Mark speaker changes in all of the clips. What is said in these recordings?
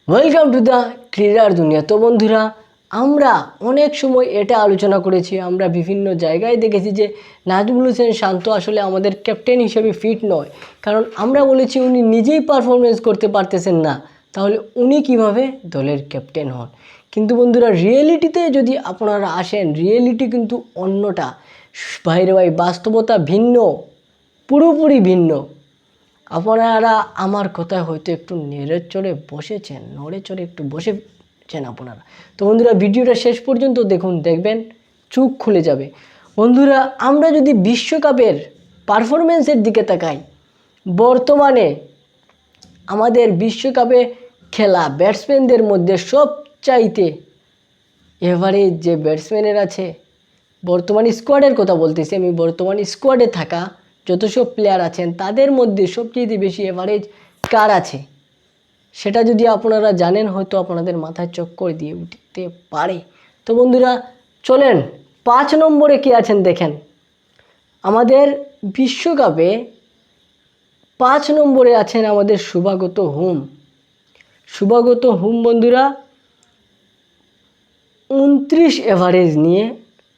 Speaker 1: Welcome to the ক্রীড়ার দুনিয়া। তো বন্ধুরা, আমরা অনেক সময় এটা আলোচনা করেছি, আমরা বিভিন্ন জায়গায় দেখেছি যে নাজমুল হোসেন শান্ত আসলে আমাদের ক্যাপ্টেন হিসেবে ফিট নয়, কারণ আমরা বলেছি উনি নিজেই পারফরমেন্স করতে পারতেছেন না, তাহলে উনি কিভাবে দলের ক্যাপ্টেন হন। কিন্তু বন্ধুরা, রিয়েলিটিতে যদি আপনারা আসেন, রিয়েলিটি কিন্তু অন্যটা। ভাইরে ভাই, বাস্তবতা ভিন্ন, পুরোপুরি ভিন্ন। আপনারা আমার কথায় হয়তো একটু নড়ে চড়ে একটু বসেছেন আপনারা। তো বন্ধুরা, ভিডিওটা শেষ পর্যন্ত দেখুন, দেখবেন চোখ খুলে যাবে। বন্ধুরা, আমরা যদি বিশ্বকাপের পারফরমেন্সের দিকে তাকাই, বর্তমানে আমাদের বিশ্বকাপে খেলা ব্যাটসম্যানদের মধ্যে সবচাইতে এভারেজ যে ব্যাটসম্যানের আছে, বর্তমান স্কোয়াডের কথা বলতেছি আমি, বর্তমান স্কোয়াডে থাকা যত সব প্লেয়ার আছেন তাদের মধ্যে সবচেয়ে বেশি এভারেজ কার আছে, সেটা যদি আপনারা জানেন হয়তো আপনাদের মাথায় চক্কর দিয়ে উঠতে পারে। তো বন্ধুরা চলেন, 5 নম্বরে কে আছেন দেখেন। আমাদের বিশ্বকাপে 5 নম্বরে আছেন আমাদের শুভাগত হুম। বন্ধুরা 29 এভারেজ নিয়ে,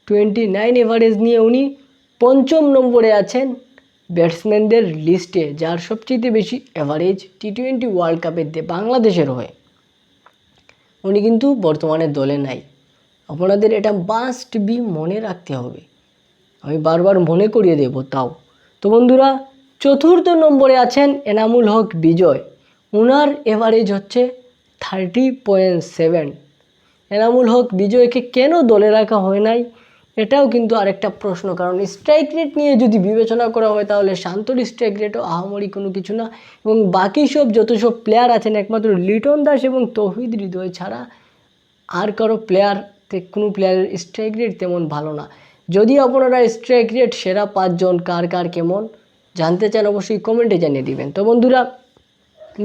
Speaker 1: 29 এভারেজ নিয়ে উনি 5ম নম্বরে আছেন ব্যাটসম্যানদের লিস্টে, যার সবচেয়ে বেশি এভারেজ টি20 ওয়ার্ল্ড কাপে বাংলাদেশের হয়ে। উনি কিন্তু বর্তমানে দলে নাই, আপনাদের এটা মাস্ট বি মনে রাখতে হবে, আমি বারবার মনে করিয়ে দেব তাও। তো বন্ধুরা, 4র্থ নম্বরে আছেন এনামুল হক বিজয়, ওনার এভারেজ হচ্ছে 30.7। এনামুল হক বিজয়কে কেন দলে রাখা হয় নাই, এটাও কিন্তু আরেকটা প্রশ্ন, কারণ স্ট্রাইক রেট নিয়ে যদি বিবেচনা করা হয় তাহলে শান্তর স্ট্রাইক রেটও আহামরি কোনো কিছু না, এবং বাকি সব যত সব প্লেয়ার আছেন একমাত্র লিটন দাস এবং তৌহিদ হৃদয় ছাড়া আর কারো কোনো প্লেয়ারের স্ট্রাইক রেট তেমন ভালো না। যদি আপনারা স্ট্রাইক রেট সেরা 5 জন কার কেমন জানতে চান, অবশ্যই কমেন্টে জানিয়ে দিবেন। তো বন্ধুরা,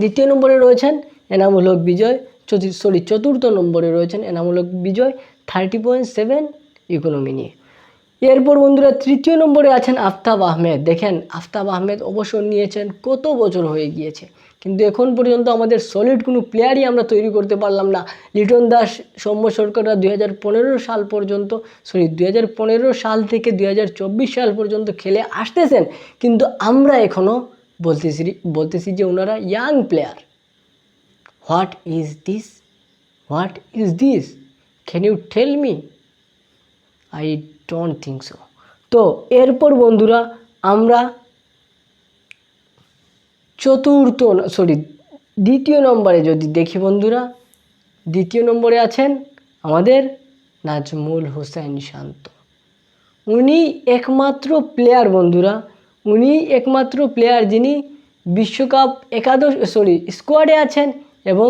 Speaker 1: 2য় নম্বরে রয়েছেন এনামুল হক বিজয়, 4র্থ নম্বরে রয়েছেন এনামুল হক বিজয় 30.7 ইকোনমি নিয়ে। এরপর বন্ধুরা 3য় নম্বরে আছেন আফতাব আহমেদ। দেখেন, আফতাব আহমেদ অবসর নিয়েছেন কত বছর হয়ে গিয়েছে, কিন্তু এখন পর্যন্ত আমাদের সলিড কোনো প্লেয়ারই আমরা তৈরি করতে পারলাম না। লিটন দাস, সৌম্য সরকাররা 2015 সাল পর্যন্ত 2015 সাল থেকে 2024 সাল পর্যন্ত খেলে আসতেছেন, কিন্তু আমরা এখনও বলতেছি যে ওনারা young player. What is this can you tell me? I don't think so. তো এরপর বন্ধুরা, আমরা 2য় নম্বরে যদি দেখি বন্ধুরা, 2য় নম্বরে আছেন আমাদের নাজমুল হোসেন শান্ত। উনি একমাত্র প্লেয়ার বন্ধুরা, উনি একমাত্র প্লেয়ার যিনি বিশ্বকাপ স্কোয়াডে আছেন এবং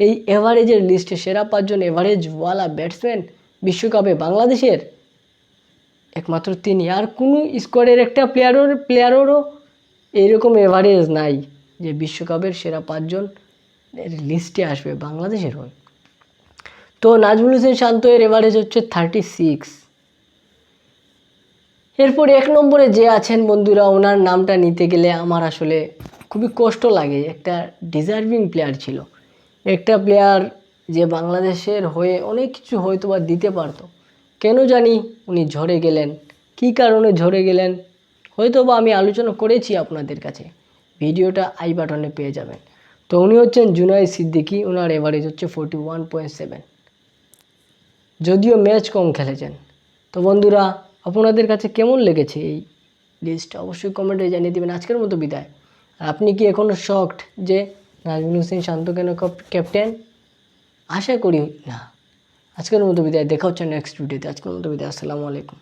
Speaker 1: এই এভারেজের লিস্টে সেরা 5 জন এভারেজওয়ালা ব্যাটসম্যান বিশ্বকাপে বাংলাদেশের একমাত্র তিনি। আর কোনো স্কোয়াডের একটা প্লেয়ারেরও এইরকম এভারেজ নাই যে বিশ্বকাপের সেরা 5 জন লিস্টে আসবে বাংলাদেশের হয়ে। তো নাজমুল হোসেন শান্ত এর এভারেজ হচ্ছে 36। এরপর 1 নম্বরে যে আছেন বন্ধুরা, ওনার নামটা নিতে গেলে আমার আসলে খুবই কষ্ট লাগে। একটা ডিজার্ভিং প্লেয়ার ছিল, একটা প্লেয়ার যে বাংলাদেশের হয়ে অনেক কিছু হয়তো বা দিতে পারতো, কেন জানি উনি ঝরে গেলেন। কী কারণে ঝরে গেলেন হয়তো বা আমি আলোচনা করেছি আপনাদের কাছে, ভিডিওটা আই বাটনে পেয়ে যাবেন। তো উনি হচ্ছেন জুনায়েদ সিদ্দিকী, ওনার এভারেজ হচ্ছে 41.7, যদিও ম্যাচ কম খেলেছেন। তো বন্ধুরা, আপনাদের কাছে কেমন লেগেছে এই লিস্টটা অবশ্যই কমেন্টে জানিয়ে দেবেন। আজকের মতো বিদায়। আর আপনি কি এখনও শকড যে নাজমুল হোসেন শান্ত কেন ক্যাপ্টেন? আশা করি না। আজকের মতো বিদায়, দেখা হচ্ছে নেক্সট ভিডিওতে। আজকের মতো বিদায়, আসসালামু আলাইকুম।